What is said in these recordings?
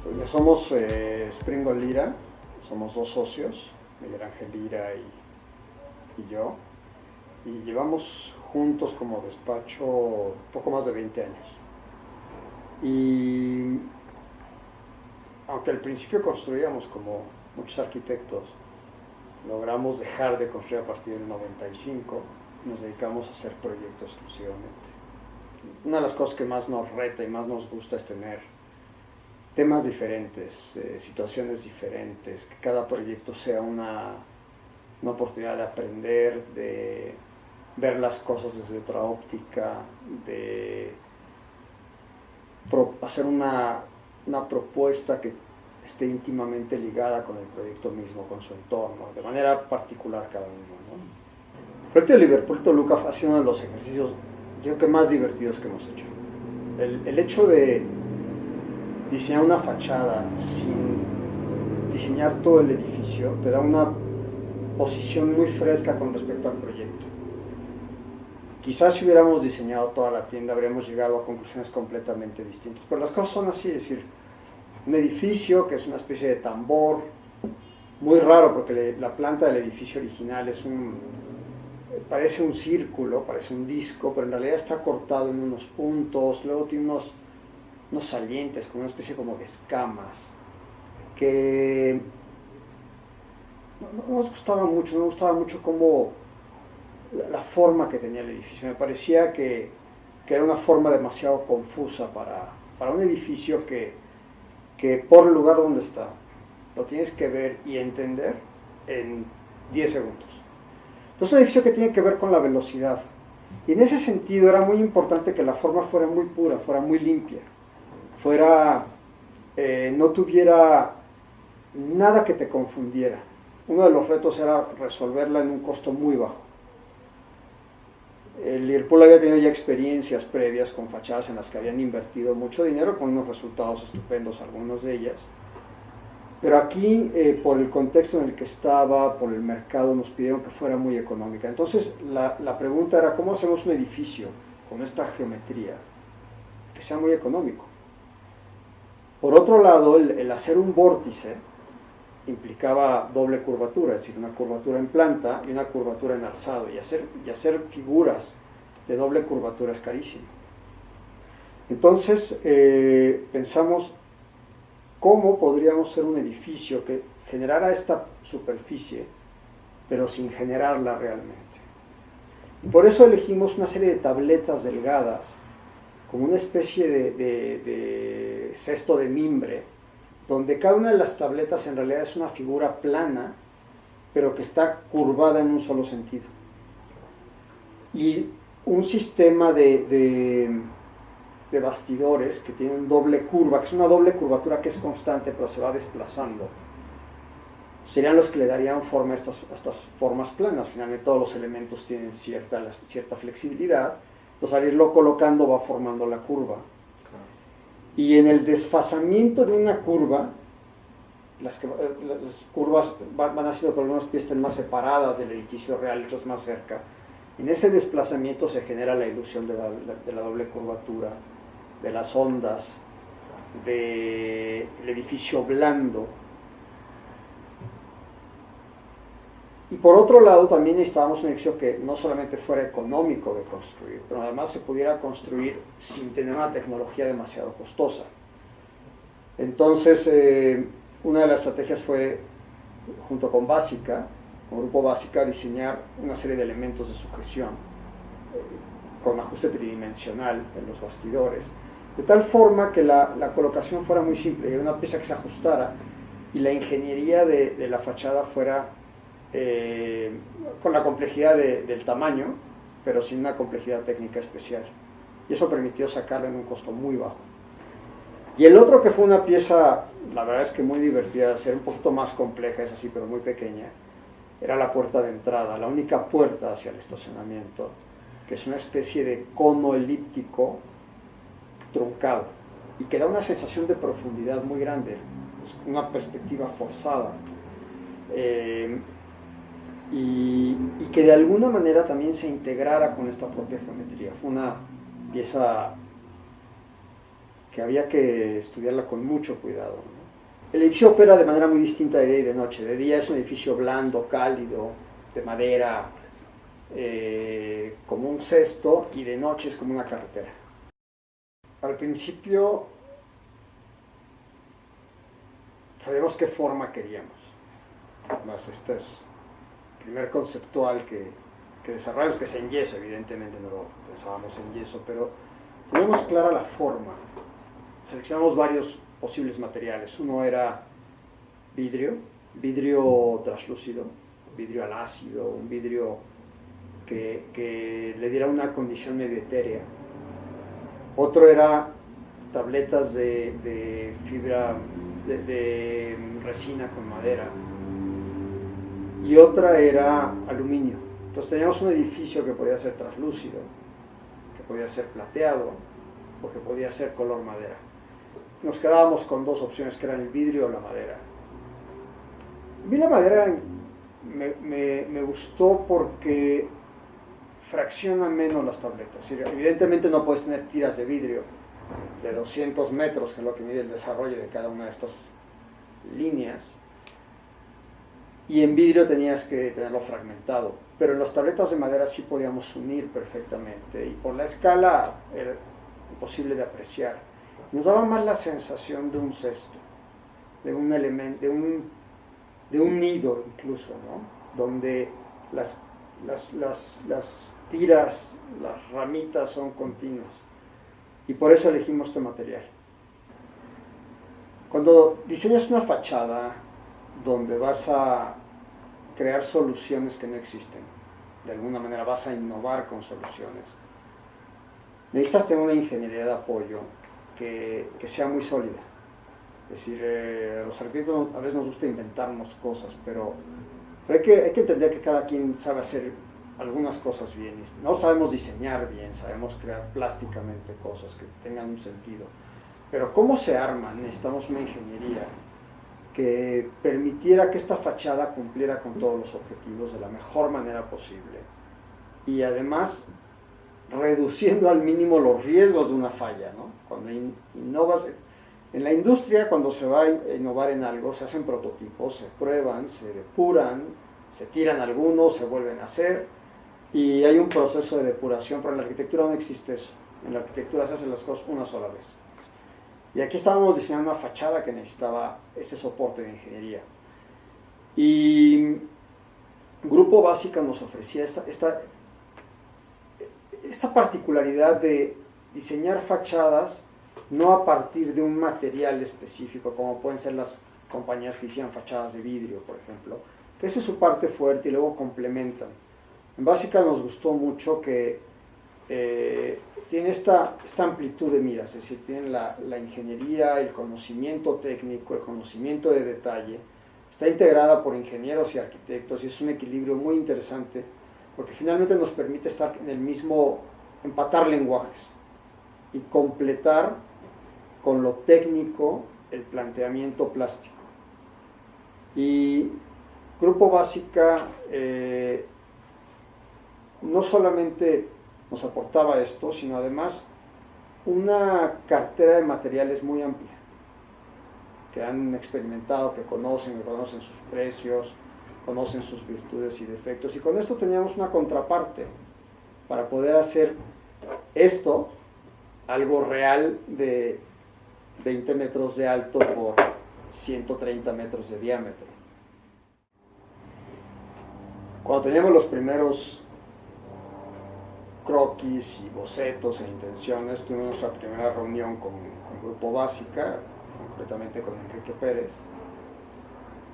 Pues somos Springall Lira, somos dos socios, Miguel Ángel Lira y yo, y llevamos juntos como despacho poco más de 20 años. Y aunque al principio construíamos como muchos arquitectos, logramos dejar de construir a partir del 95, nos dedicamos a hacer proyectos exclusivamente. Una de las cosas que más nos reta y más nos gusta es tener temas diferentes, situaciones diferentes, que cada proyecto sea una oportunidad de aprender, de ver las cosas desde otra óptica, de hacer una propuesta que esté íntimamente ligada con el proyecto mismo, con su entorno, de manera particular cada uno, ¿no? El proyecto de Liverpool Toluca ha sido uno de los ejercicios, yo creo que más divertidos que hemos hecho. El hecho de diseñar una fachada sin diseñar todo el edificio te da una posición muy fresca con respecto al proyecto. Quizás si hubiéramos diseñado toda la tienda habríamos llegado a conclusiones completamente distintas, pero las cosas son así, es decir, un edificio que es una especie de tambor, muy raro porque la planta del edificio original parece un círculo, parece un disco, pero en realidad está cortado en unos puntos, luego tiene unos salientes, como una especie como de escamas, que no nos gustaba mucho, no me gustaba mucho como la forma que tenía el edificio. Me parecía que era una forma demasiado confusa para un edificio que por el lugar donde está, lo tienes que ver y entender en 10 segundos. Entonces es un edificio que tiene que ver con la velocidad. Y en ese sentido era muy importante que la forma fuera muy pura, fuera muy limpia, no tuviera nada que te confundiera. Uno de los retos era resolverla en un costo muy bajo. El Liverpool había tenido ya experiencias previas con fachadas en las que habían invertido mucho dinero con unos resultados estupendos, algunas de ellas. Pero aquí, por el contexto en el que estaba, por el mercado, nos pidieron que fuera muy económica. Entonces, la pregunta era, ¿cómo hacemos un edificio con esta geometría que sea muy económico? Por otro lado, el hacer un vórtice implicaba doble curvatura, es decir, una curvatura en planta y una curvatura en alzado, y hacer figuras de doble curvatura es carísimo. Entonces pensamos cómo podríamos hacer un edificio que generara esta superficie, pero sin generarla realmente. Y por eso elegimos una serie de tabletas delgadas, como una especie de cesto de mimbre, donde cada una de las tabletas en realidad es una figura plana, pero que está curvada en un solo sentido. Y un sistema de bastidores que tienen doble curva, que es una doble curvatura que es constante, pero se va desplazando, serían los que le darían forma a estas formas planas. Finalmente todos los elementos tienen cierta flexibilidad, entonces al irlo colocando va formando la curva. Y en el desfasamiento de una curva, las curvas van haciendo que algunos pies estén más separadas del edificio real y otras más cerca. En ese desplazamiento se genera la ilusión de la doble curvatura, de las ondas, del edificio blando. Y por otro lado también necesitábamos un edificio que no solamente fuera económico de construir, pero además se pudiera construir sin tener una tecnología demasiado costosa. Entonces una de las estrategias fue, junto con Básica, con Grupo Básica, diseñar una serie de elementos de sujeción con ajuste tridimensional en los bastidores, de tal forma que la colocación fuera muy simple, una pieza que se ajustara y la ingeniería de la fachada fuera con la complejidad del tamaño, pero sin una complejidad técnica especial. Y eso permitió sacarla en un costo muy bajo. Y el otro, que fue una pieza, la verdad es que muy divertida de hacer, un poquito más compleja, es así, pero muy pequeña, era la puerta de entrada, la única puerta hacia el estacionamiento, que es una especie de cono elíptico truncado y que da una sensación de profundidad muy grande, es una perspectiva forzada. Y que de alguna manera también se integrara con esta propia geometría. Fue una pieza que había que estudiarla con mucho cuidado, ¿no? El edificio opera de manera muy distinta de día y de noche. De día es un edificio blando, cálido, de madera, como un cesto, y de noche es como una carretera. Al principio sabíamos qué forma queríamos, más este es el primer conceptual que desarrollamos, que es en yeso, evidentemente no lo pensábamos en yeso, pero teníamos clara la forma. Seleccionamos varios posibles materiales. Uno era vidrio translúcido, vidrio al ácido, un vidrio que le diera una condición medio etérea. Otro era tabletas de fibra, de resina con madera. Y otra era aluminio. Entonces teníamos un edificio que podía ser translúcido, que podía ser plateado, o que podía ser color madera. Nos quedábamos con dos opciones, que eran el vidrio o la madera. A mí la madera me gustó porque fracciona menos las tabletas. Evidentemente no puedes tener tiras de vidrio de 200 metros, que es lo que mide el desarrollo de cada una de estas líneas, y en vidrio tenías que tenerlo fragmentado, pero en las tabletas de madera sí podíamos unir perfectamente, y por la escala era imposible de apreciar. Nos daba más la sensación de un cesto, de un elemento, de un nido incluso, ¿no? Donde las tiras, las ramitas son continuas, y por eso elegimos este material. Cuando diseñas una fachada donde vas a crear soluciones que no existen, de alguna manera vas a innovar con soluciones, necesitas tener una ingeniería de apoyo que sea muy sólida. Es decir, a los arquitectos a veces nos gusta inventarnos cosas, pero hay que entender que cada quien sabe hacer algunas cosas bien. No sabemos diseñar bien, sabemos crear plásticamente cosas que tengan un sentido. Pero ¿cómo se arman? Necesitamos una ingeniería que permitiera que esta fachada cumpliera con todos los objetivos de la mejor manera posible. Y además, reduciendo al mínimo los riesgos de una falla, ¿no? Cuando innovas, en la industria, cuando se va a innovar en algo, se hacen prototipos, se prueban, se depuran, se tiran algunos, se vuelven a hacer, y hay un proceso de depuración, pero en la arquitectura no existe eso. En la arquitectura se hacen las cosas una sola vez. Y aquí estábamos diseñando una fachada que necesitaba ese soporte de ingeniería. Y Grupo Básica nos ofrecía esta particularidad de diseñar fachadas no a partir de un material específico, como pueden ser las compañías que hicieran fachadas de vidrio, por ejemplo, que esa es su parte fuerte y luego complementan. En Básica nos gustó mucho que tiene esta amplitud de miras, es decir, tienen la ingeniería, el conocimiento técnico, el conocimiento de detalle, está integrada por ingenieros y arquitectos, y es un equilibrio muy interesante, porque finalmente nos permite estar en el mismo, empatar lenguajes y completar con lo técnico el planteamiento plástico. Y Grupo Básica no solamente nos aportaba esto, sino además una cartera de materiales muy amplia, que han experimentado, que conocen sus precios, conocen sus virtudes y defectos, y con esto teníamos una contraparte para poder hacer esto, algo real de 20 metros de alto por 130 metros de diámetro. Cuando teníamos los primeros croquis y bocetos e intenciones, tuvimos nuestra primera reunión con Grupo Básica, concretamente con Enrique Pérez,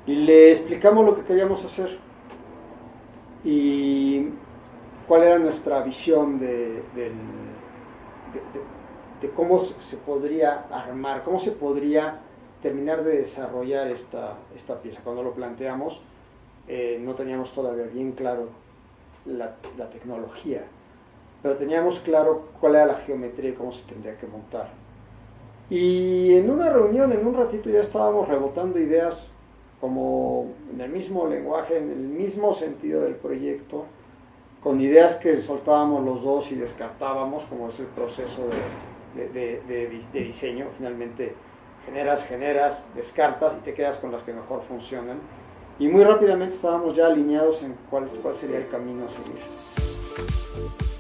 y le explicamos lo que queríamos hacer y cuál era nuestra visión de cómo se podría armar, cómo se podría terminar de desarrollar esta pieza. Cuando lo planteamos, no teníamos todavía bien claro la tecnología, pero teníamos claro cuál era la geometría y cómo se tendría que montar. Y en una reunión, en un ratito, ya estábamos rebotando ideas como en el mismo lenguaje, en el mismo sentido del proyecto, con ideas que soltábamos los dos y descartábamos, como es el proceso de diseño. Finalmente generas, descartas y te quedas con las que mejor funcionan. Y muy rápidamente estábamos ya alineados en cuál sería el camino a seguir.